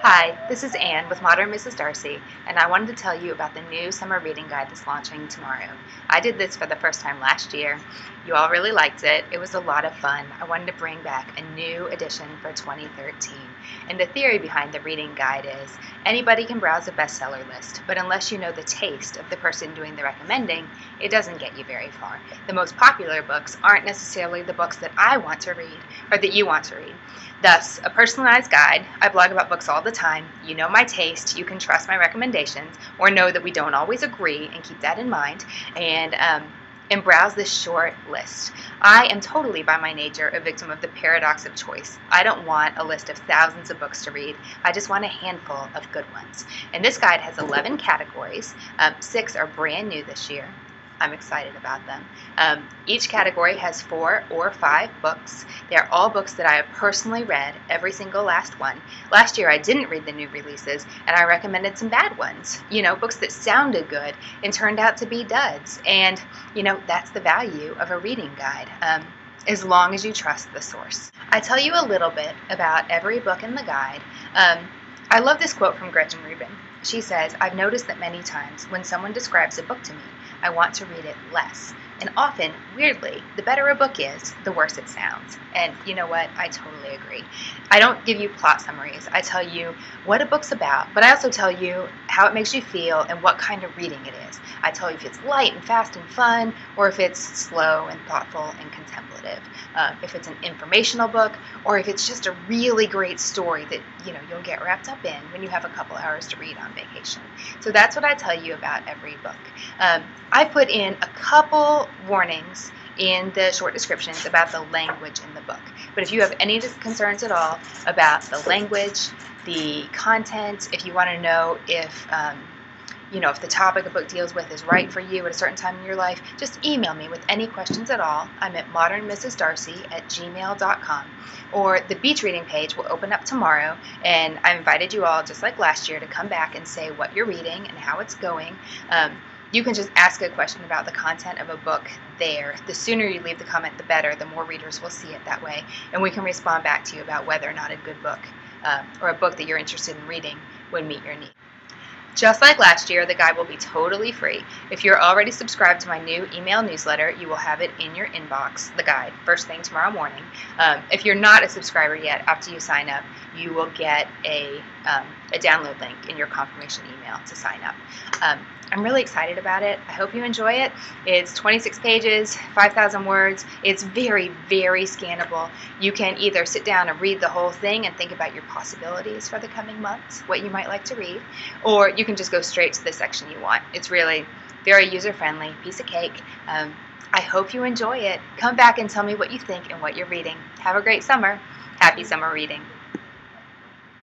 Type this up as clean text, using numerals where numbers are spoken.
Hi, this is Anne with Modern Mrs. Darcy, and I wanted to tell you about the new summer reading guide that's launching tomorrow. I did this for the first time last year. You all really liked it. It was a lot of fun. I wanted to bring back a new edition for 2013. And the theory behind the reading guide is anybody can browse a bestseller list, but unless you know the taste of the person doing the recommending, it doesn't get you very far. The most popular books aren't necessarily the books that I want to read or that you want to read. Thus, a personalized guide. I blog about books all the time. You know my taste. You can trust my recommendations or know that we don't always agree and keep that in mind. And browse this short list. I am totally, by my nature, a victim of the paradox of choice. I don't want a list of thousands of books to read. I just want a handful of good ones. And this guide has 11 categories. 6 are brand new this year. I'm excited about them. Each category has 4 or 5 books. They are all books that I have personally read, every single last one. Last year I didn't read the new releases, and I recommended some bad ones. Books that sounded good and turned out to be duds. And, that's the value of a reading guide. As long as you trust the source. I tell you a little bit about every book in the guide. I love this quote from Gretchen Rubin. She says, "I've noticed that many times when someone describes a book to me, I want to read it less. And often, weirdly, the better a book is, the worse it sounds." And you know what? I totally agree. I don't give you plot summaries. I tell you what a book's about, but I also tell you how it makes you feel and what kind of reading it is. I tell you if it's light and fast and fun, or if it's slow and thoughtful and contemplative. If it's an informational book, or if it's just a really great story that you'll get wrapped up in when you have a couple hours to read on vacation. So that's what I tell you about every book. I put in a couple warnings in the short descriptions about the language in the book. But if you have any concerns at all about the language, the content, if you want to know if the topic a book deals with is right for you at a certain time in your life, just email me with any questions at all. I'm at modernmrsdarcy@gmail.com. Or the beach reading page will open up tomorrow, and I invited you all, just like last year, to come back and say what you're reading and how it's going. You can just ask a question about the content of a book there. The sooner you leave the comment, the better. The more readers will see it that way, and we can respond back to you about whether or not a good book or a book that you're interested in reading would meet your needs. Just like last year, the guide will be totally free. If you're already subscribed to my new email newsletter, you will have it in your inbox, the guide, first thing tomorrow morning. If you're not a subscriber yet, after you sign up, you will get a download link in your confirmation email to sign up. I'm really excited about it. I hope you enjoy it. It's 26 pages, 5,000 words. It's very, very scannable. You can either sit down and read the whole thing and think about your possibilities for the coming months, what you might like to read, or you can just go straight to the section you want. It's really very user-friendly, piece of cake. I hope you enjoy it. Come back and tell me what you think and what you're reading. Have a great summer. Happy summer reading.